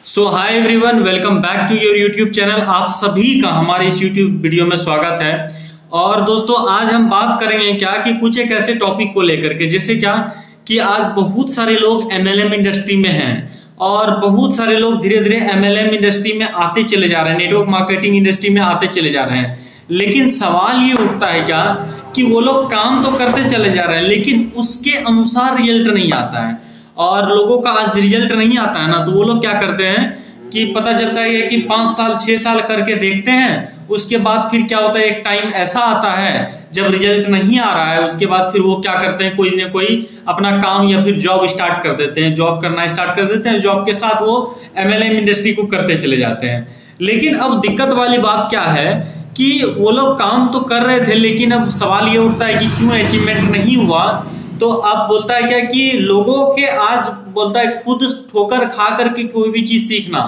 So hi everyone, welcome back to your YouTube channel. आप सभी का हमारे इस यूट्यूब वीडियो में स्वागत है। और दोस्तों, आज हम बात करेंगे क्या कि कुछ एक ऐसे टॉपिक को लेकर के, जैसे क्या कि आज बहुत सारे लोग एमएलएम इंडस्ट्री में हैं और बहुत सारे लोग धीरे धीरे एमएलएम इंडस्ट्री में आते चले जा रहे हैं, नेटवर्क मार्केटिंग इंडस्ट्री में आते चले जा रहे हैं। लेकिन सवाल ये उठता है क्या कि वो लोग काम तो करते चले जा रहे हैं लेकिन उसके अनुसार रिजल्ट नहीं आता है। और लोगों का आज रिजल्ट नहीं आता है ना, तो वो लोग क्या करते हैं कि पता चलता है कि 5 साल 6 साल करके देखते हैं, उसके बाद फिर क्या होता है, एक टाइम ऐसा आता है जब रिजल्ट नहीं आ रहा है, उसके बाद फिर वो क्या करते हैं, कोई ना कोई अपना काम या फिर जॉब स्टार्ट कर देते हैं, जॉब करना स्टार्ट कर देते हैं, जॉब के साथ वो एमएलएम इंडस्ट्री को करते चले जाते हैं। लेकिन अब दिक्कत वाली बात क्या है कि वो लोग काम तो कर रहे थे, लेकिन अब सवाल ये उठता है कि क्यों अचीवमेंट नहीं हुआ। तो अब बोलता है क्या कि लोगों के आज बोलता है खुद ठोकर खा करके कोई भी चीज सीखना,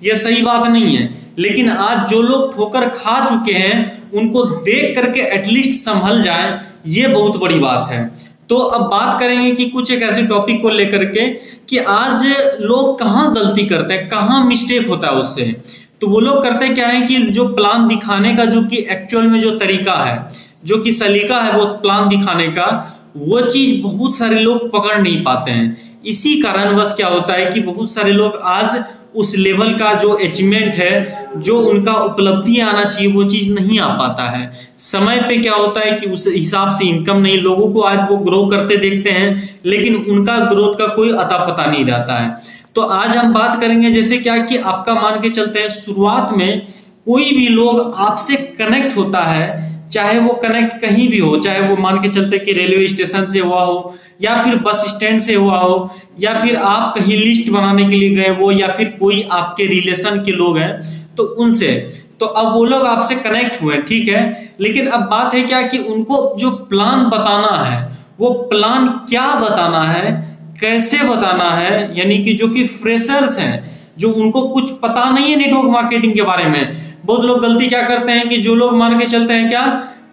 यह सही बात नहीं है। लेकिन आज जो लोग ठोकर खा चुके हैं उनको देख करके एटलीस्ट संभल जाए, ये बहुत बड़ी बात है। तो अब बात करेंगे कि कुछ एक ऐसे टॉपिक को लेकर के कि आज लोग कहाँ गलती करते हैं, कहाँ मिस्टेक होता है उससे। तो वो लोग करते क्या है कि जो प्लान दिखाने का, जो कि एक्चुअल में जो तरीका है, जो कि सलीका है वो प्लान दिखाने का, वो चीज बहुत सारे लोग पकड़ नहीं पाते हैं। इसी कारणवश क्या होता है कि बहुत सारे लोग आज उस लेवल का जो अचीवमेंट है, जो उनका उपलब्धि आना चाहिए, वो चीज नहीं आ पाता है। समय पे क्या होता है कि उस हिसाब से इनकम नहीं, लोगों को आज वो ग्रो करते देखते हैं लेकिन उनका ग्रोथ का कोई अता पता नहीं रहता है। तो आज हम बात करेंगे जैसे क्या कि आपका मान के चलते हैं, शुरुआत में कोई भी लोग आपसे कनेक्ट होता है, चाहे वो कनेक्ट कहीं भी हो, चाहे वो मान के चलते कि रेलवे स्टेशन से हुआ हो या फिर बस स्टैंड से हुआ हो या फिर आप कहीं लिस्ट बनाने के लिए गए वो, या फिर कोई आपके रिलेशन के लोग हैं तो उनसे, तो अब वो लोग आपसे कनेक्ट हुए, ठीक है। लेकिन अब बात है क्या कि उनको जो प्लान बताना है, वो प्लान क्या बताना है, कैसे बताना है, यानी कि जो कि फ्रेशर्स हैं, जो उनको कुछ पता नहीं है नेटवर्क मार्केटिंग के बारे में। बहुत लोग गलती क्या करते हैं कि जो लोग मान के चलते हैं क्या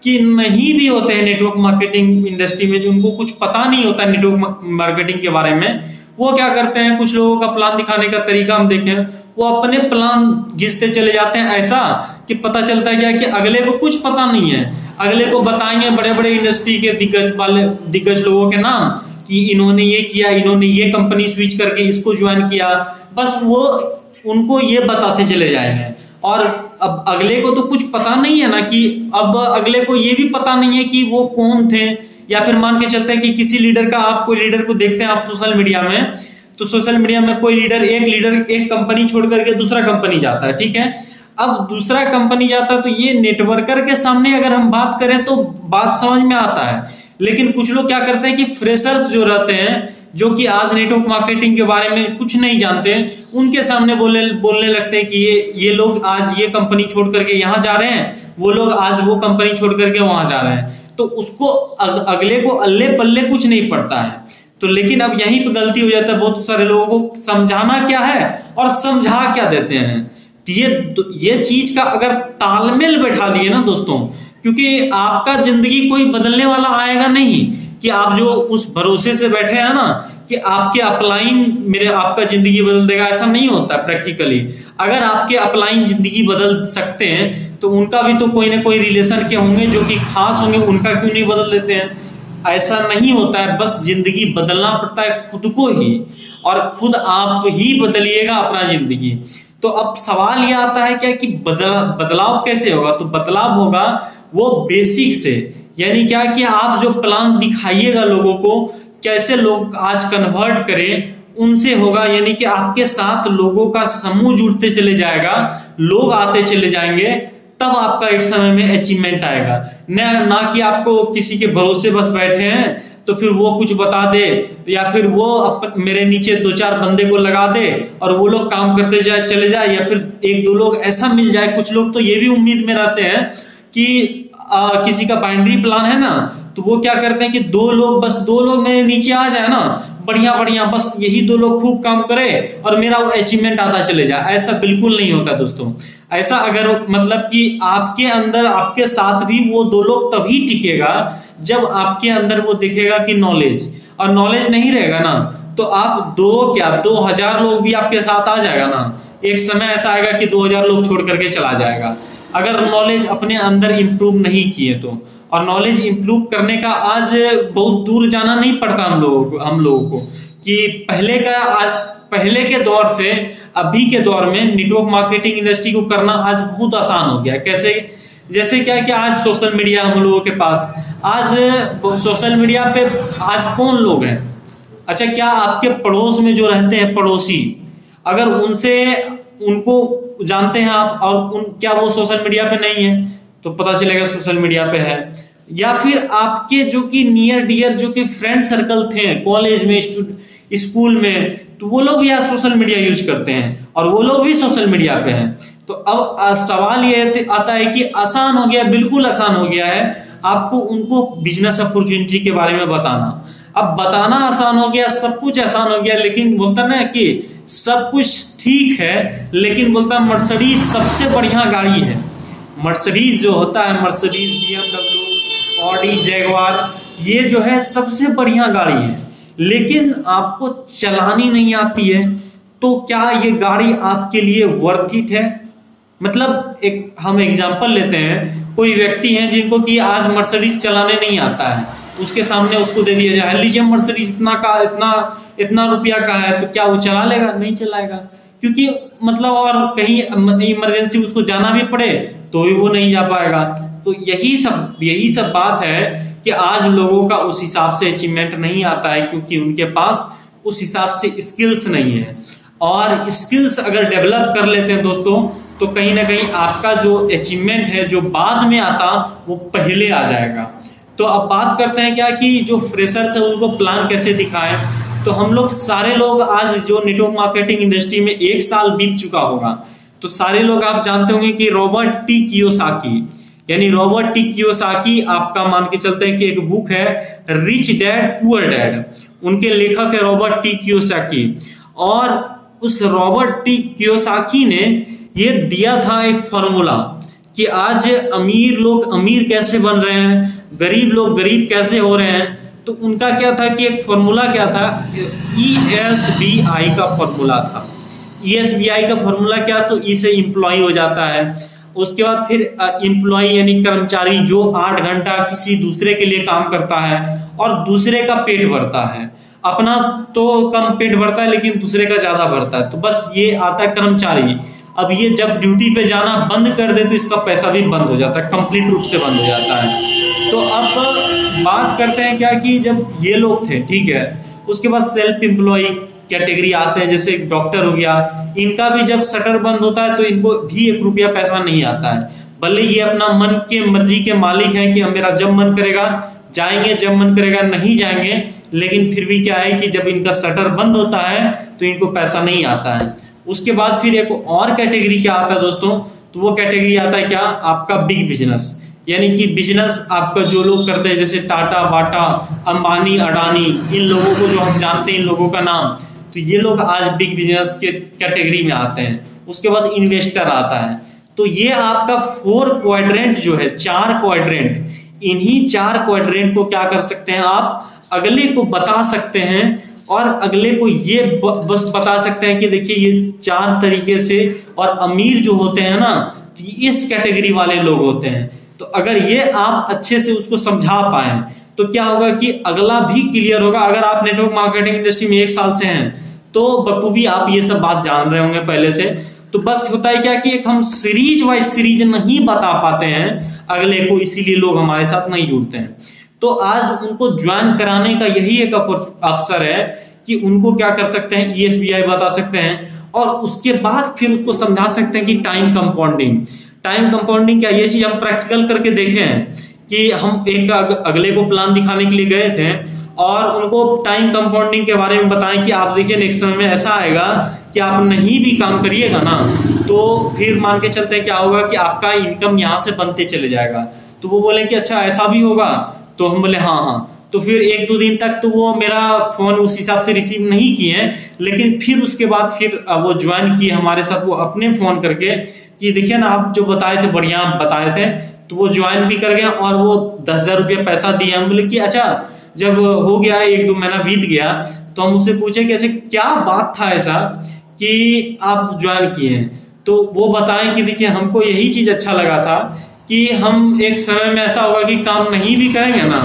कि नहीं भी होते हैं नेटवर्क मार्केटिंग इंडस्ट्री में, जो उनको कुछ पता नहीं होता नेटवर्क मार्केटिंग के बारे में, वो क्या करते हैं, कुछ लोगों का प्लान दिखाने का तरीका हम देखें, वो अपने प्लान घिसते चले जाते हैं ऐसा कि पता चलता है क्या कि अगले को कुछ पता नहीं है। अगले को बताएंगे बड़े बड़े इंडस्ट्री के दिग्गज लोगों के नाम कि इन्होंने ये किया, इन्होंने ये कंपनी स्विच करके इसको ज्वाइन किया, बस वो उनको ये बताते चले जाएंगे। और अब अगले को तो कुछ पता नहीं है ना, कि अब अगले को ये भी पता नहीं है कि वो कौन थे। या फिर मान के चलते हैं कि किसी लीडर का, आप कोई लीडर को देखते हैं आप सोशल मीडिया में, तो सोशल मीडिया में कोई लीडर एक कंपनी छोड़ करके दूसरा कंपनी जाता है, ठीक है। अब दूसरा कंपनी जाता है तो ये नेटवर्कर के सामने अगर हम बात करें तो बात समझ में आता है। लेकिन कुछ लोग क्या करते हैं कि फ्रेशर्स जो रहते हैं, जो कि आज नेटवर्क मार्केटिंग के बारे में कुछ नहीं जानते, उनके सामने बोलने लगते हैं कि ये लोग आज ये कंपनी छोड़ करके यहाँ जा रहे हैं, वो लोग आज वो कंपनी छोड़ करके वहां जा रहे हैं। तो उसको अगले को अल्ले पल्ले कुछ नहीं पड़ता है। तो लेकिन अब यहीं पे गलती हो जाता है, बहुत सारे लोगों को समझाना क्या है और समझा क्या देते हैं। ये चीज का अगर तालमेल बैठा दिए ना दोस्तों, क्योंकि आपका जिंदगी कोई बदलने वाला आएगा नहीं कि आप जो उस भरोसे से बैठे हैं ना कि आपके अपलाइन आपका जिंदगी बदल देगा, ऐसा नहीं होता प्रैक्टिकली। अगर आपके अपलाइन जिंदगी बदल सकते हैं तो उनका भी तो कोई ना कोई रिलेशन के होंगे जो कि खास होंगे, उनका क्यों नहीं बदल देते हैं। ऐसा नहीं होता है, बस जिंदगी बदलना पड़ता है खुद को ही, और खुद आप ही बदलिएगा अपना जिंदगी। तो अब सवाल यह आता है क्या कि बदलाव कैसे होगा। तो बदलाव होगा वो बेसिक से, यानी क्या कि आप जो प्लान दिखाइएगा लोगों को, कैसे लोग आज कन्वर्ट करें, उनसे होगा। यानी कि आपके साथ लोगों का समूह जुड़ते चले जाएगा, लोग आते चले जाएंगे, तब आपका एक समय में अचीवमेंट आएगा। ना कि आपको किसी के भरोसे बस बैठे हैं तो फिर वो कुछ बता दे, या फिर वो मेरे नीचे 2-4 बंदे को लगा दे और वो लोग काम करते चले जाए, या फिर 1-2 लोग ऐसा मिल जाए। कुछ लोग तो ये भी उम्मीद में रहते हैं कि किसी का बाइनरी प्लान है ना, तो वो क्या करते हैं कि 2 लोग मेरे नीचे आ जाए ना, बढ़िया, बस यही 2 लोग खूब काम करे और मेरा वो अचीवमेंट आता चले जाए। ऐसा बिल्कुल नहीं होता दोस्तों। ऐसा अगर मतलब कि आपके अंदर, आपके साथ भी वो 2 लोग तभी टिकेगा जब आपके अंदर वो दिखेगा कि नॉलेज, और नॉलेज नहीं रहेगा ना तो आप 2 क्या 2000 लोग भी आपके साथ आ जाएगा ना, एक समय ऐसा आएगा कि 2000 लोग छोड़ करके चला जाएगा, अगर नॉलेज अपने अंदर इम्प्रूव नहीं किए तो। और नॉलेज इम्प्रूव करने का आज बहुत दूर जाना नहीं पड़ता हम लोगों को कि पहले के दौर से अभी के दौर में नेटवर्क मार्केटिंग इंडस्ट्री को करना आज बहुत आसान हो गया। कैसे? जैसे क्या कि आज सोशल मीडिया हम लोगों के पास, आज सोशल मीडिया पे आज कौन लोग हैं? अच्छा, क्या आपके पड़ोस में जो रहते हैं पड़ोसी, अगर उनको जानते हैं आप और क्या वो सोशल मीडिया पे नहीं है? तो पता चलेगा सोशल मीडिया पे है। या फिर आपके जो कि नियर डियर जो कि फ्रेंड सर्कल थे कॉलेज में, स्कूल में, तो वो लोग भी आज सोशल मीडिया यूज करते हैं और वो लोग भी सोशल मीडिया पे हैं। तो अब सवाल ये आता है कि आसान हो गया, बिल्कुल आसान हो गया है आपको उनको बिजनेस अपॉर्चुनिटी के बारे में बताना। अब बताना आसान हो गया, सब कुछ आसान हो गया, लेकिन बोलता ना कि सब कुछ ठीक है, लेकिन बोलता मर्सिडीज सबसे बढ़िया गाड़ी है। मर्सिडीज जो होता है, मर्सिडीज, BMW, ऑडी, जैगवार, ये जो है सबसे बढ़िया गाड़ी है, लेकिन आपको चलानी नहीं आती है, तो क्या ये गाड़ी आपके लिए वर्थ इट है? मतलब एक हम एग्जांपल लेते हैं, कोई व्यक्ति हैं जिनको कि आज मर्सिडीज चलाने नहीं आता है, उसके सामने उसको दे दिया जाए लीजिए मर्सिडीज इतना रुपया का है, तो क्या वो चला लेगा? नहीं चलाएगा, क्योंकि मतलब और कहीं इमरजेंसी उसको जाना भी पड़े तो भी वो नहीं जा पाएगा। तो यही सब बात है कि आज लोगों का उस हिसाब से अचीवमेंट नहीं आता है, क्योंकि उनके पास उस हिसाब से स्किल्स नहीं है। और स्किल्स अगर डेवलप कर लेते हैं दोस्तों, तो कहीं ना कहीं आपका जो अचीवमेंट है जो बाद में आता वो पहले आ जाएगा। तो अब बात करते हैं क्या कि जो फ्रेशर्स है उनको प्लान कैसे दिखाएं। तो हम लोग सारे लोग आज जो नेटवर्क मार्केटिंग इंडस्ट्री में 1 साल बीत चुका होगा, तो सारे लोग आप जानते होंगे कि रॉबर्ट टी कियोसाकी, यानी रॉबर्ट टी कियोसाकी, आपका मान के चलते हैं कि एक बुक है रिच डैड पुअर डैड, उनके लेखक है रॉबर्ट टी कियोसाकी। और उस रॉबर्ट टी कियोसाकी ने ये दिया था एक फॉर्मूला कि आज अमीर लोग अमीर कैसे बन रहे हैं, गरीब लोग गरीब कैसे हो रहे हैं। तो उनका क्या था कि एक फॉर्मूला क्या था, ESBI का फॉर्मूला था। ESBI का फॉर्मूला क्या, तो ई से एम्प्लॉय हो जाता है, उसके बाद फिर एम्प्लॉय यानी कर्मचारी जो 8 घंटा किसी दूसरे के लिए काम करता है और दूसरे का पेट भरता है, अपना तो कम पेट भरता है लेकिन दूसरे का ज्यादा भरता है, तो बस ये आता है कर्मचारी। अब ये जब ड्यूटी पे जाना बंद कर दे तो इसका पैसा भी बंद हो जाता है, कंप्लीट रूप से बंद हो जाता है। तो अब बात करते हैं क्या कि जब ये लोग थे, ठीक है, उसके बाद सेल्फ एम्प्लॉय कैटेगरी आते हैं, जैसे डॉक्टर हो गया, इनका भी जब शटर बंद होता है तो इनको भी 1 रुपया पैसा नहीं आता है, भले ये अपना मन के मर्जी के मालिक हैं कि मेरा जब मन करेगा जाएंगे, जब मन करेगा नहीं जाएंगे, लेकिन फिर भी क्या है कि जब इनका शटर बंद होता है तो इनको पैसा नहीं आता है। उसके बाद फिर एक और कैटेगरी क्या आता है दोस्तों, तो वो कैटेगरी आता है क्या, आपका बिग बिजनेस, यानी कि बिजनेस आपका जो लोग करते हैं, जैसे टाटा, बाटा, अंबानी, अडानी, इन लोगों को जो हम जानते हैं, इन लोगों का नाम, तो ये लोग आज बिग बिजनेस के कैटेगरी में आते हैं। उसके बाद इन्वेस्टर आता है। तो ये आपका 4 क्वाड्रेंट जो है, 4 क्वाड्रेंट, इन्हीं 4 क्वाड्रेंट को क्या कर सकते हैं आप, अगले को बता सकते हैं और अगले को ये बस बता सकते हैं कि देखिए ये 4 तरीके से, और अमीर जो होते हैं ना इस कैटेगरी वाले लोग होते हैं। तो अगर ये आप अच्छे से उसको समझा पाए तो क्या होगा कि अगला भी क्लियर होगा। अगर आप नेटवर्क मार्केटिंग इंडस्ट्री में 1 साल से हैं तो बखूबी आप ये सब बात जान रहे होंगे पहले से। तो बस होता है क्या कि एक हम सीरीज वाइज सीरीज नहीं बता पाते हैं अगले को, इसीलिए लोग हमारे साथ नहीं जुड़ते हैं। तो आज उनको ज्वाइन कराने का यही एक अवसर है कि उनको क्या कर सकते हैं, ESBI बता सकते हैं, और उसके बाद फिर उसको समझा सकते हैं कि टाइम कंपाउंडिंग क्या, ये चीज हम प्रैक्टिकल करके देखे हैं कि हम एक अगले को प्लान दिखाने के लिए गए थे और उनको टाइम कंपाउंडिंग के बारे में बताएं कि आप देखिए नेक्स्ट समय में ऐसा आएगा कि आप नहीं भी काम करिएगा ना तो फिर मान के चलते हैं क्या होगा कि आपका इनकम यहाँ से बनते चले जाएगा। तो वो बोले कि अच्छा ऐसा भी होगा, तो हम बोले हाँ। तो फिर 1-2 दिन तक तो वो मेरा फोन उस हिसाब से रिसीव नहीं किए, लेकिन फिर उसके बाद फिर वो ज्वाइन किए हमारे साथ, वो अपने फोन करके कि देखिए ना आप जो बताए थे बढ़िया बताए थे, तो वो ज्वाइन भी कर गया और वो 10,000 रुपया पैसा दिए। हम बोले कि अच्छा, जब हो गया 1-2 महीना बीत गया तो हम उससे पूछे कि अच्छा क्या बात था ऐसा कि आप ज्वाइन किए हैं, तो वो बताएं कि देखिए हमको यही चीज़ अच्छा लगा था कि हम एक समय में ऐसा होगा कि काम नहीं भी करेंगे ना,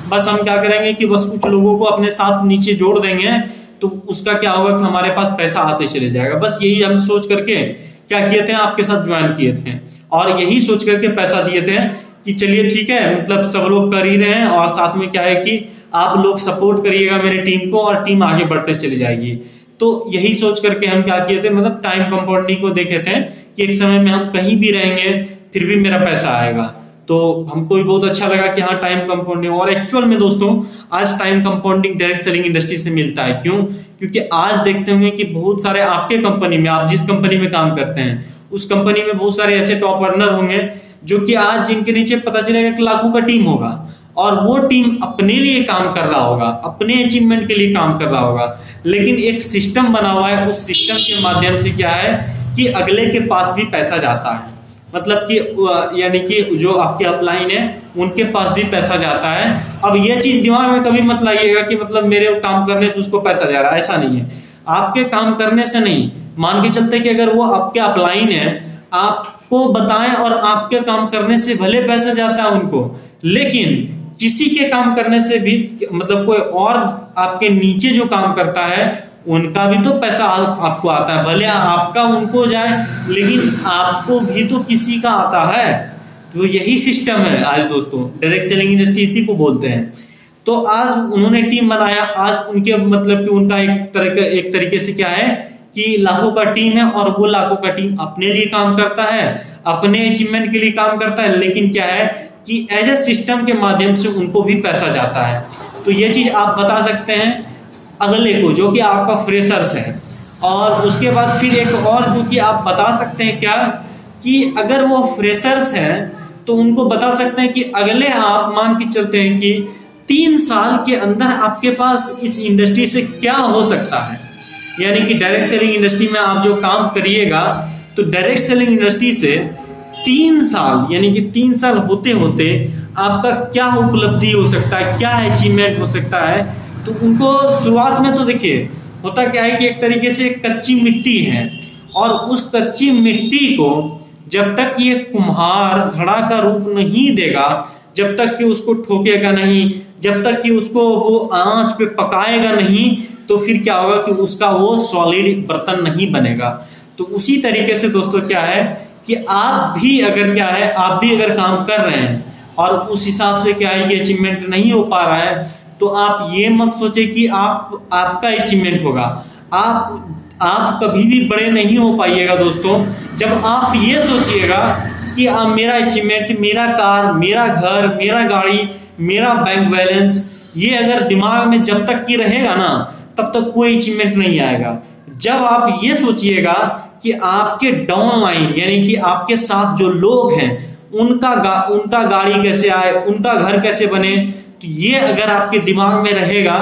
बस हम क्या करेंगे कि बस कुछ लोगों को अपने साथ नीचे जोड़ देंगे, तो उसका क्या होगा कि हमारे पास पैसा आते चले जाएगा। बस यही हम सोच करके क्या किए थे, आपके साथ ज्वाइन किए थे और यही सोच करके पैसा दिए थे कि चलिए ठीक है, मतलब सब लोग कर ही रहे हैं और साथ में क्या है कि आप लोग सपोर्ट करिएगा मेरी टीम को और टीम आगे बढ़ते चली जाएगी। तो यही सोच करके हम क्या किए थे, मतलब टाइम कंपाउंडिंग को देखे थे कि एक समय में हम कहीं भी रहेंगे फिर भी मेरा पैसा आएगा। तो हमको भी बहुत अच्छा लगा कि हाँ टाइम कंपाउंडिंग, और एक्चुअल में दोस्तों आज time compounding direct selling industry से मिलता है। क्यों? क्योंकि आज देखते होंगे कि बहुत सारे आपके कंपनी में, आप जिस कंपनी में काम करते हैं उस कंपनी में बहुत सारे ऐसे टॉप अर्नर होंगे जो कि आज जिनके नीचे पता चलेगा कि लाखों का टीम होगा और वो टीम अपने लिए काम कर रहा होगा, अपने अचीवमेंट के लिए काम कर रहा होगा, लेकिन एक सिस्टम बना हुआ है, उस सिस्टम के माध्यम से क्या है कि अगले के पास भी पैसा जाता है। मतलब कि यानी कि जो आपके अपलाइन है उनके पास भी पैसा जाता है। अब ये चीज दिमाग में कभी मत लाइएगा कि मतलब मेरे काम करने से उसको पैसा जा रहा है, ऐसा नहीं है। आपके काम करने से नहीं, मान के चलते कि अगर वो आपके अपलाइन है, आपको बताएं और आपके काम करने से भले पैसा जाता है उनको, लेकिन किसी के काम करने से भी मतलब कोई और आपके नीचे जो काम करता है उनका भी तो पैसा आपको आता है, भले आपका उनको जाए लेकिन आपको भी तो किसी का आता है। तो यही सिस्टम है आज दोस्तों, डायरेक्ट सेलिंग इंडस्ट्री इसी को बोलते हैं। तो आज उन्होंने टीम बनाया, आज उनके मतलब कि उनका एक तरीके से क्या है कि लाखों का टीम है और वो लाखों का टीम अपने लिए काम करता है, अपने अचीवमेंट के लिए काम करता है, लेकिन क्या है कि एज ए सिस्टम के माध्यम से उनको भी पैसा जाता है। तो ये चीज आप बता सकते हैं अगले को जो कि आपका फ्रेशर्स है। और उसके बाद फिर एक और जो कि आप बता सकते हैं क्या कि अगर वो फ्रेशर्स हैं तो उनको बता सकते हैं कि अगले आप मान के चलते हैं कि 3 साल के अंदर आपके पास इस इंडस्ट्री से क्या हो सकता है। यानी कि डायरेक्ट सेलिंग इंडस्ट्री में आप जो काम करिएगा तो डायरेक्ट सेलिंग इंडस्ट्री से 3 साल यानी कि 3 साल होते होते आपका क्या उपलब्धि हो सकता है, क्या अचीवमेंट हो सकता है। तो उनको शुरुआत में तो देखिए होता क्या है कि एक तरीके से कच्ची मिट्टी है और उस कच्ची मिट्टी को जब तक ये कुम्हार घड़ा का रूप नहीं देगा, जब तक कि उसको ठोकेगा नहीं, जब तक कि उसको वो आंच पे पकाएगा नहीं, तो फिर क्या होगा कि उसका वो सॉलिड बर्तन नहीं बनेगा। तो उसी तरीके से दोस्तों क्या है कि आप भी अगर क्या है, आप भी अगर काम कर रहे हैं और उस हिसाब से क्या है ये अचीवमेंट नहीं हो पा रहा है, तो आप ये मत सोचे कि आपका अचीवमेंट होगा। आप कभी भी बड़े नहीं हो पाइएगा दोस्तों जब आप ये सोचिएगा कि मेरा अचीवमेंट, मेरा कार, मेरा घर, मेरा गाड़ी, मेरा बैंक बैलेंस, ये अगर दिमाग में जब तक की रहेगा ना तब तक कोई अचीवमेंट नहीं आएगा। जब आप ये सोचिएगा कि आपके डाउन लाइन यानी कि आपके साथ जो लोग हैं उनका गाड़ी कैसे आए, उनका घर कैसे बने, तो ये अगर आपके दिमाग में रहेगा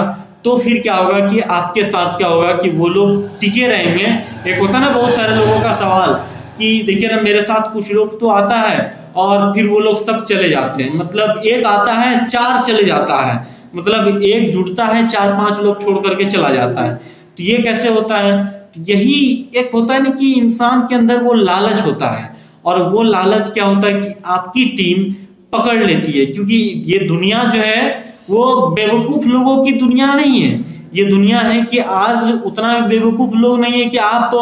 तो फिर क्या होगा कि आपके साथ क्या होगा कि वो लोग टिके रहेंगे। एक होता ना बहुत सारे लोगों का सवाल कि देखिए ना मेरे साथ कुछ लोग तो आता है और फिर वो लोग सब चले जाते हैं, मतलब एक आता है 4 चले जाता है, मतलब एक जुटता है 4-5 लोग छोड़ करके चला जाता है। तो ये कैसे होता है? यही एक होता है ना कि इंसान के अंदर वो लालच होता है और वो लालच क्या होता है कि आपकी टीम पकड़ लेती है, क्योंकि ये दुनिया जो है वो बेवकूफ लोगों की दुनिया नहीं है। ये दुनिया है कि आज उतना बेवकूफ लोग नहीं है कि आप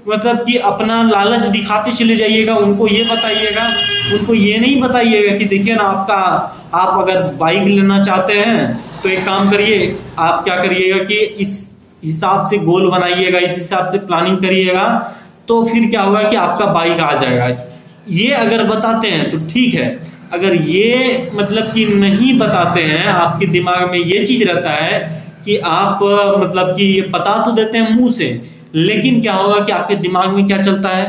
मतलब कि अपना लालच दिखाते चले जाइएगा, उनको ये बताइएगा, उनको ये नहीं बताइएगा कि देखिए ना आप अगर बाइक लेना चाहते हैं तो एक काम करिए, आप क्या करिएगा कि इस हिसाब से गोल बनाइएगा, इस हिसाब से प्लानिंग करिएगा, तो फिर क्या होगा कि आपका बाइक आ जाएगा। ये अगर बताते हैं तो ठीक है, अगर ये मतलब कि नहीं बताते हैं, आपके दिमाग में ये चीज रहता है कि आप मतलब कि ये बता तो देते हैं मुंह से, लेकिन क्या होगा कि आपके दिमाग में क्या चलता है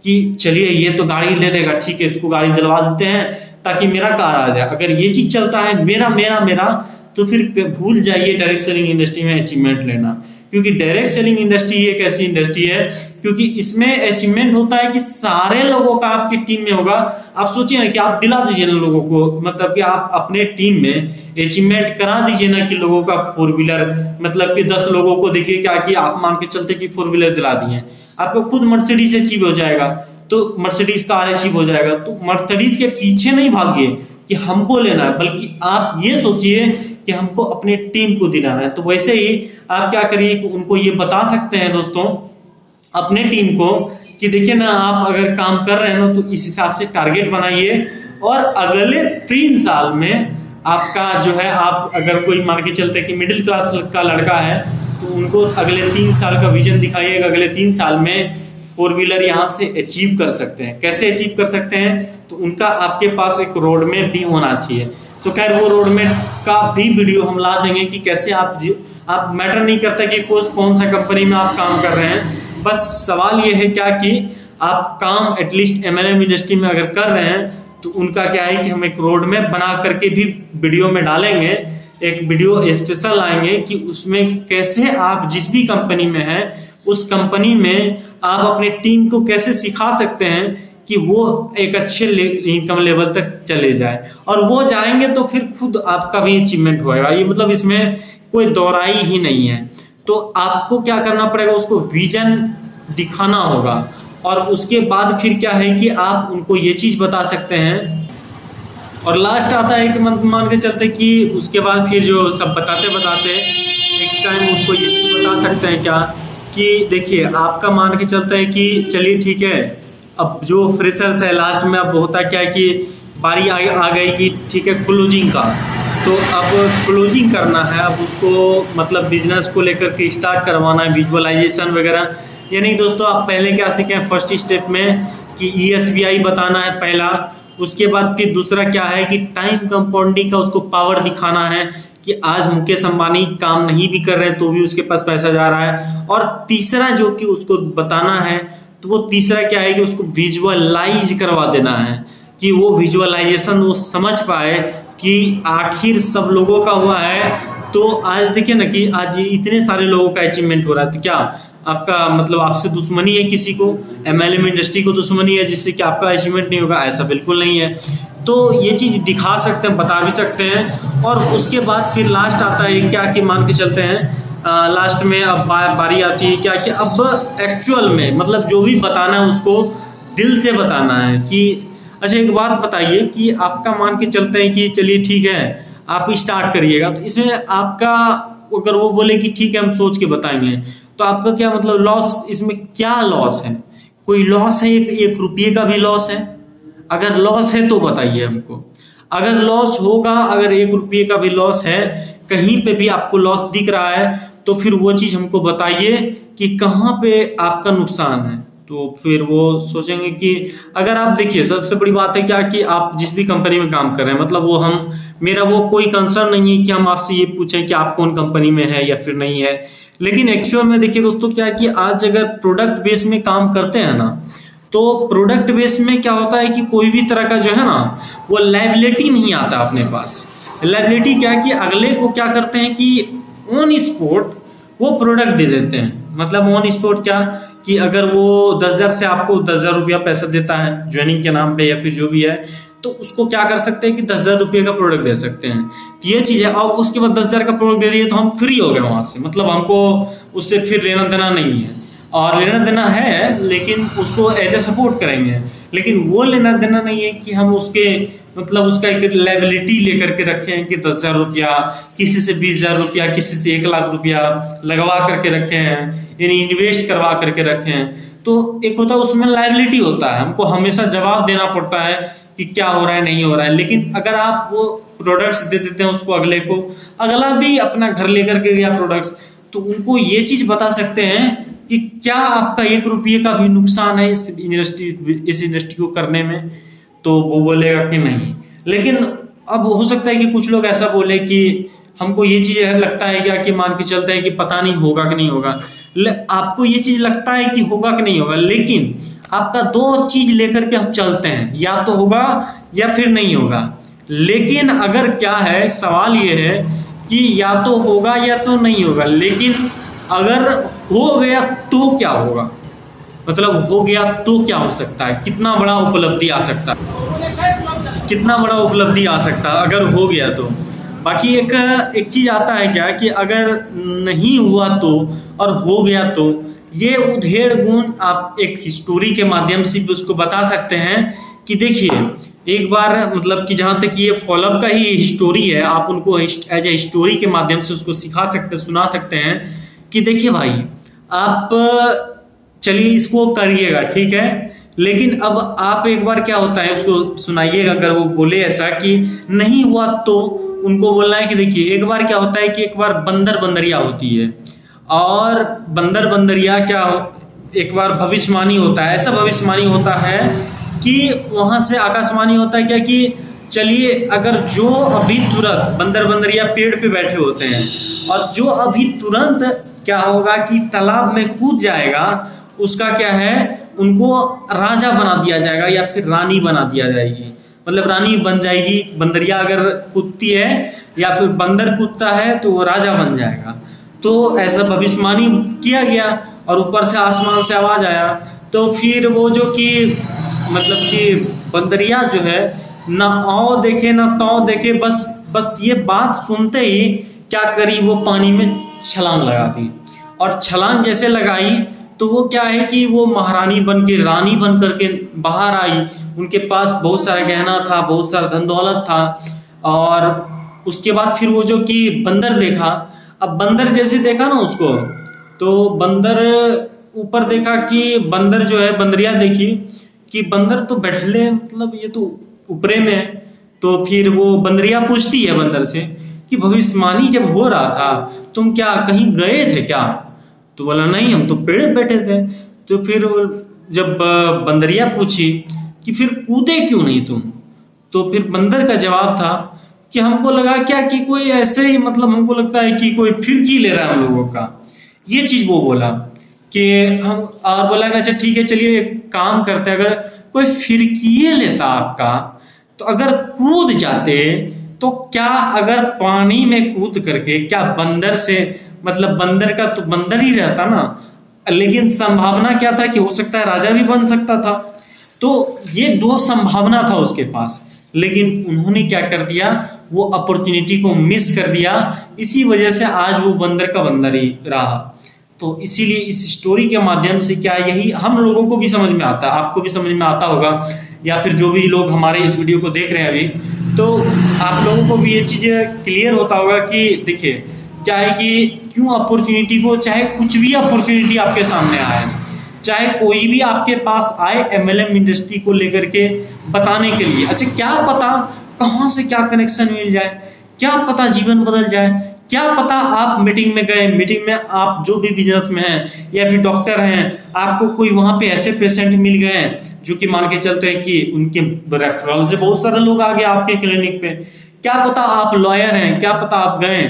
कि चलिए ये तो गाड़ी ले लेगा, ठीक है इसको गाड़ी दिलवा देते हैं ताकि मेरा कार आ जाए। अगर ये चीज चलता है मेरा मेरा मेरा, तो फिर भूल जाइए डायरेक्ट सेलिंग इंडस्ट्री में अचीवमेंट लेना, क्योंकि डायरेक्ट सेलिंग इंडस्ट्री एक ऐसी इंडस्ट्री है क्योंकि इसमें अचीवमेंट होता है कि सारे लोगों का आपकी टीम में होगा। आप सोचिए ना कि आप दिला दीजिए ना लोगों को, मतलब कि आप अपने टीम में अचीवमेंट करा दीजिए ना कि लोगों का 4 व्हीलर, मतलब कि 10 लोगों को देखिए क्या कि आप मान के चलते कि 4 व्हीलर दिला दिए, आपको खुद मर्सिडीज अचीव हो जाएगा, तो मर्सिडीज कार अचीव हो जाएगा। तो मर्सिडीज के पीछे नहीं भागिए कि हमको लेना है, बल्कि आप ये सोचिए कि हमको अपनी टीम को दिलाना है। तो वैसे ही आप क्या करिए कि उनको ये बता सकते हैं दोस्तों अपने टीम को कि देखिए ना, आप अगर काम कर रहे हैं ना तो इस हिसाब से टारगेट बनाइए, और अगले 3 साल में आपका जो है, आप अगर कोई मान के चलते कि मिडिल क्लास का लड़का है तो उनको अगले 3 साल का विजन दिखाइएगा, अगले 3 साल में 4 व्हीलर यहाँ से अचीव कर सकते हैं। कैसे अचीव कर सकते हैं, तो उनका आपके पास एक रोड मैप भी होना चाहिए। तो खैर वो रोड मैप का भी वीडियो हम ला देंगे कि कैसे आप मैटर नहीं करता कि कौन सा कंपनी में आप काम कर रहे हैं, बस सवाल ये है क्या कि आप काम एटलीस्ट MLM इंडस्ट्री में अगर कर रहे हैं तो उनका क्या है कि हम एक रोड मैप बना करके भी वीडियो में डालेंगे, एक वीडियो स्पेशल आएंगे कि उसमें कैसे आप जिस भी कंपनी में हैं उस कंपनी में आप अपने टीम को कैसे सिखा सकते हैं कि वो एक अच्छे इनकम लेवल तक चले जाए, और वो जाएंगे तो फिर खुद आपका भी अचीवमेंट होएगा। ये मतलब इसमें कोई दोहराई ही नहीं है। तो आपको क्या करना पड़ेगा, उसको विजन दिखाना होगा, और उसके बाद फिर क्या है कि आप उनको ये चीज़ बता सकते हैं। और लास्ट आता है कि मान के चलते कि उसके बाद फिर जो सब बताते एक टाइम उसको ये चीज़ बता सकते हैं क्या कि देखिए आपका मान के चलते हैं कि चलिए ठीक है, अब जो फ्रेशर्स है लास्ट में अब होता क्या है कि बारी आ गई कि ठीक है क्लोजिंग का, तो अब क्लोजिंग करना है, अब उसको मतलब बिजनेस को लेकर के स्टार्ट करवाना है, विजुअलाइजेशन वगैरह। ये नहीं दोस्तों, आप पहले क्या सीखें फर्स्ट स्टेप में कि ESBI बताना है पहला, उसके बाद फिर दूसरा क्या है कि टाइम कंपाउंडिंग का उसको पावर दिखाना है कि आज मुकेश अंबानी काम नहीं भी कर रहे हैं तो भी उसके पास पैसा जा रहा है। और तीसरा जो कि उसको बताना है, तो वो तीसरा क्या है कि उसको विजुअलाइज करवा देना है कि वो विजुअलाइजेशन वो समझ पाए कि आखिर सब लोगों का हुआ है। तो आज देखिए ना कि आज इतने सारे लोगों का अचीवमेंट हो रहा है, तो क्या आपका मतलब आपसे दुश्मनी है, किसी को MLM इंडस्ट्री को दुश्मनी है जिससे कि आपका अचीवमेंट नहीं होगा? ऐसा बिल्कुल नहीं है। तो ये चीज़ दिखा सकते हैं, बता भी सकते हैं। और उसके बाद फिर लास्ट आता है क्या कि मान के चलते हैं लास्ट में अब बारी आती है क्या कि अब एक्चुअल में मतलब जो भी बताना है उसको दिल से बताना है कि अच्छा एक बात बताइए कि आपका मान के चलते हैं कि चलिए ठीक है आप स्टार्ट करिएगा, तो इसमें आपका अगर वो बोले कि ठीक है हम सोच के बताएंगे, तो आपका क्या मतलब लॉस, इसमें क्या लॉस है? कोई लॉस है? एक रुपये का भी लॉस है? अगर लॉस है तो बताइए हमको। अगर लॉस होगा, अगर 1 रुपये का भी लॉस है, कहीं पे भी आपको लॉस दिख रहा है, तो फिर वो चीज़ हमको बताइए कि कहाँ पे आपका नुकसान है। तो फिर वो सोचेंगे कि अगर आप देखिए सबसे बड़ी बात है क्या कि आप जिस भी कंपनी में काम कर रहे हैं, मतलब वो मेरा वो कोई कंसर्न नहीं है कि हम आपसे ये पूछें कि आप कौन कंपनी में है या फिर नहीं है। लेकिन एक्चुअल में देखिए दोस्तों क्या है कि आज अगर प्रोडक्ट बेस में काम करते हैं ना, तो प्रोडक्ट बेस में क्या होता है कि कोई भी तरह का जो है ना वो लायबिलिटी नहीं आता अपने पास। लायबिलिटी क्या है कि अगले को क्या करते हैं कि ऑन स्पॉट वो प्रोडक्ट दे देते हैं। मतलब ऑन स्पॉट क्या कि अगर वो 10,000 से आपको 10,000 रुपया पैसा देता है ज्वाइनिंग के नाम पे या फिर जो भी है, तो उसको क्या कर सकते हैं कि 10,000 रुपये का प्रोडक्ट दे सकते हैं। तो ये चीज़ है। और उसके बाद 10,000 का प्रोडक्ट दे दिए तो हम फ्री हो गए वहाँ से, मतलब हमको उससे फिर लेना देना नहीं है। और लेना देना है लेकिन उसको एज ए सपोर्ट करेंगे, लेकिन वो लेना देना नहीं है कि हम उसके मतलब उसका एक लायबिलिटी लेकर के रखे हैं कि 10,000 रुपया, किसी से 20,000 रुपया, किसी से 1,00,000 रुपया लगवा करके रखे हैं, यानी इन्वेस्ट करवा करके रखे हैं। तो एक होता है उसमें लायबिलिटी होता है, हमको हमेशा जवाब देना पड़ता है कि क्या हो रहा है नहीं हो रहा है। लेकिन अगर आप वो प्रोडक्ट्स दे देते हैं उसको अगले को, अगला भी अपना घर लेकर के गया प्रोडक्ट्स, तो उनको ये चीज़ बता सकते हैं कि क्या आपका 1 रुपये का भी नुकसान है इस इंडस्ट्री को करने में, तो वो बोलेगा कि नहीं। लेकिन अब हो सकता है कि कुछ लोग ऐसा बोले कि हमको ये चीज़ लगता है क्या कि मान के चलते हैं कि पता नहीं होगा कि नहीं होगा। आपको ये चीज़ लगता है कि होगा कि नहीं होगा, लेकिन आपका 2 चीज़ लेकर के हम चलते हैं, या तो होगा या फिर नहीं होगा। लेकिन अगर क्या है, सवाल ये है कि या तो होगा या तो नहीं होगा, लेकिन अगर हो गया तो क्या होगा, मतलब हो गया तो क्या हो सकता है, कितना बड़ा उपलब्धि आ सकता है, कितना बड़ा उपलब्धि आ सकता है अगर हो गया तो। बाकी एक चीज़ आता है क्या कि अगर नहीं हुआ तो और हो गया तो ये उधेड़ गुण आप एक हिस्टोरी के माध्यम से भी उसको बता सकते हैं कि देखिए एक बार मतलब कि जहाँ तक ये फॉलोअप का ही हिस्टोरी है, आप उनको एज ए हिस्टोरी के माध्यम से उसको सिखा सकते, सुना सकते हैं कि देखिए भाई आप चलिए इसको करिएगा, ठीक है, लेकिन अब आप एक बार क्या होता है उसको सुनाइएगा। अगर वो बोले ऐसा कि नहीं हुआ तो उनको बोलना है कि देखिए एक बार क्या होता है कि एक बार बंदर बंदरिया होती है, और बंदर बंदरिया क्या एक बार भविष्यवाणी होता है। ऐसा भविष्यवाणी होता है कि वहाँ से आकाशवाणी होता है क्या कि चलिए अगर जो अभी तुरंत बंदर बंदरिया पेड़ पे बैठे होते हैं और जो अभी तुरंत क्या होगा कि तालाब में कूद जाएगा, उसका क्या है उनको राजा बना दिया जाएगा या फिर रानी बना दिया जाएगी, मतलब रानी बन जाएगी। बंदरिया अगर कूदती है या फिर बंदर कूदता है तो वो राजा बन जाएगा। तो ऐसा भविष्यवाणी किया गया और ऊपर से आसमान से आवाज आया, तो फिर वो जो कि मतलब कि बंदरिया जो है ना आओ देखे ना ताओ देखे, बस ये बात सुनते ही क्या करी वो पानी में छलांग लगा दी। और छलांग जैसे लगाई तो वो क्या है कि वो महारानी बन के रानी बन करके बाहर आई। उनके पास बहुत सारा गहना था, बहुत सारा धन दौलत था। और उसके बाद फिर वो जो कि बंदर देखा, अब बंदर जैसे देखा ना उसको, तो बंदर ऊपर देखा कि बंदर जो है बंदरिया देखी कि बंदर तो बैठले मतलब ये तो ऊपरे में है। तो फिर वो बंदरिया पूछती है बंदर से कि भविष्यवाणी जब हो रहा था तुम क्या कहीं गए थे क्या? तो बोला नहीं हम तो पेड़ पे बैठे थे। तो फिर जब बंदरिया पूछी कि फिर कूदे क्यों नहीं तुम, तो फिर बंदर का जवाब था कि हमको लगा क्या कि कोई ऐसे ही मतलब हमको लगता है कि कोई फिरकी ले रहा है हम लोगों का, ये चीज वो बोला कि हम। और बोला कि अच्छा ठीक है चलिए एक काम करते हैं, अगर कोई फिरकिए लेता आपका तो अगर कूद जाते तो क्या अगर पानी में कूद करके क्या बंदर से मतलब बंदर का तो बंदर ही रहता ना, लेकिन संभावना क्या था कि हो सकता है राजा भी बन सकता था। तो ये दो संभावना था उसके पास, लेकिन उन्होंने क्या कर दिया वो अपॉर्चुनिटी को मिस कर दिया। इसी वजह से आज वो बंदर का बंदर ही रहा। तो इसीलिए इस स्टोरी के माध्यम से क्या यही हम लोगों को भी समझ में आता है, आपको भी समझ में आता होगा, या फिर जो भी लोग हमारे इस वीडियो को देख रहे हैं अभी, तो आप लोगों को भी ये चीज़ें क्लियर होता होगा कि देखिए क्या है कि क्यों अपॉर्चुनिटी को, चाहे कुछ भी अपॉर्चुनिटी आपके सामने आए, चाहे कोई भी आपके पास आए MLM इंडस्ट्री को लेकर के बताने के लिए, अच्छा क्या पता कहाँ से क्या कनेक्शन मिल जाए, क्या पता जीवन बदल जाए, क्या पता आप मीटिंग में गए, मीटिंग में आप जो भी बिजनेस में हैं या फिर डॉक्टर हैं, आपको कोई वहाँ पे ऐसे पेशेंट मिल गए जो कि मान के चलते हैं कि उनके रेफरल से बहुत सारे लोग आ गए आपके क्लिनिक पे। क्या पता आप लॉयर हैं, क्या पता आप गए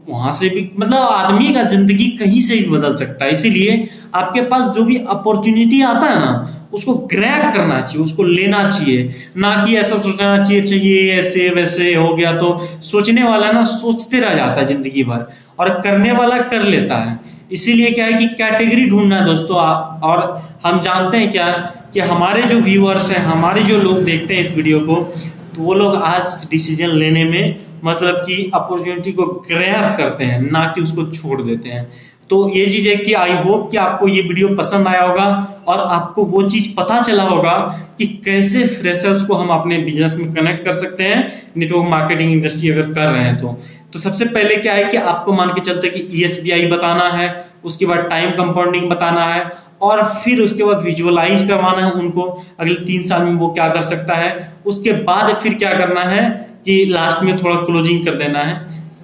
वहां से भी, मतलब आदमी का जिंदगी कहीं से भी बदल सकता है। इसीलिए आपके पास जो भी अपॉर्चुनिटी आता है ना उसको ग्रैब करना चाहिए, उसको लेना चाहिए, ना कि ऐसा सोचना चाहिए ऐसे वैसे हो गया। तो सोचने वाला ना सोचते रह जाता है जिंदगी भर, और करने वाला कर लेता है। इसीलिए क्या है कि कैटेगरी ढूंढना है दोस्तों। और हम जानते हैं क्या कि हमारे जो व्यूअर्स हैं, हमारे जो लोग देखते हैं इस वीडियो को, तो वो लोग आज डिसीजन लेने में मतलब कि अपॉर्चुनिटी को ग्रैब करते हैं, ना कि उसको छोड़ देते हैं। तो ये चीज है कि आई होप कि आपको ये वीडियो पसंद आया होगा और आपको वो चीज पता चला होगा कि कैसे फ्रेशर्स को हम अपने बिजनेस में कनेक्ट कर सकते हैं, नेटवर्क मार्केटिंग इंडस्ट्री अगर कर रहे हैं तो सबसे पहले क्या है कि आपको मान के चलते कि ESBI बताना है, उसके बाद टाइम कंपाउंडिंग बताना है, और फिर उसके बाद विजुअलाइज करवाना है उनको अगले 3 साल में वो क्या कर सकता है। उसके बाद फिर क्या करना है कि लास्ट में थोड़ा क्लोजिंग कर देना है।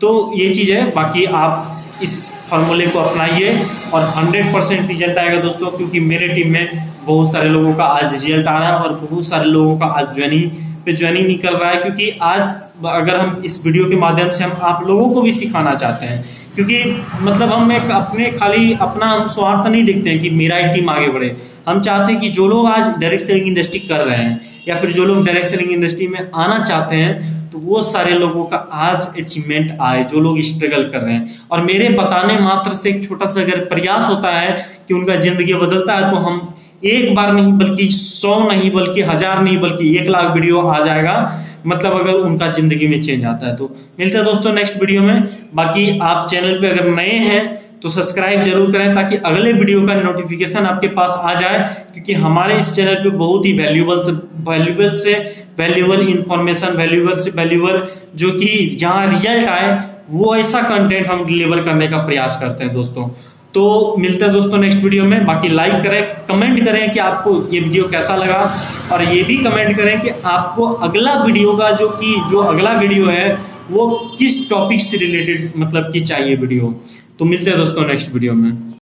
तो ये चीज़ है। बाकी आप इस फॉर्मूले को अपनाइए और 100% रिजल्ट आएगा दोस्तों, क्योंकि मेरे टीम में बहुत सारे लोगों का आज रिजल्ट आ रहा है और बहुत सारे लोगों का आज ज्वाइनिंग निकल रहा है। क्योंकि आज अगर हम इस वीडियो के माध्यम से हम आप लोगों को भी सिखाना चाहते हैं, क्योंकि मतलब हम एक अपने खाली अपना हम स्वार्थ नहीं देखते हैं कि मेरा ही टीम आगे बढ़े। हम चाहते हैं कि जो लोग आज डायरेक्ट सेलिंग इंडस्ट्री कर रहे हैं या फिर जो लोग डायरेक्ट सेलिंग इंडस्ट्री में आना चाहते हैं, तो वो सारे लोगों का आज अचीवमेंट आए, जो लोग स्ट्रगल कर रहे हैं। और मेरे बताने मात्र से एक छोटा सा अगर प्रयास होता है कि उनका जिंदगी बदलता है, तो हम एक बार नहीं बल्कि 100 नहीं बल्कि 1000 नहीं बल्कि 1 लाख वीडियो आ जाएगा, मतलब अगर उनका जिंदगी में चेंज आता है। तो मिलते हैं दोस्तों नेक्स्ट वीडियो में। बाकी आप चैनल पे अगर नए हैं तो सब्सक्राइब जरूर करें ताकि अगले वीडियो का नोटिफिकेशन आपके पास आ जाए, क्योंकि हमारे इस चैनल पे बहुत ही वैल्यूएबल इंफॉर्मेशन, वैल्यूएबल जो कि जहाँ रिजल्ट आए वो ऐसा कंटेंट हम डिलीवर करने का प्रयास करते हैं दोस्तों। तो मिलते हैं दोस्तों नेक्स्ट वीडियो में। बाकी लाइक करें, कमेंट करें कि आपको ये वीडियो कैसा लगा, और ये भी कमेंट करें कि आपको अगला वीडियो का जो अगला वीडियो है वो किस टॉपिक से रिलेटेड मतलब कि चाहिए वीडियो। तो मिलते हैं दोस्तों नेक्स्ट वीडियो में।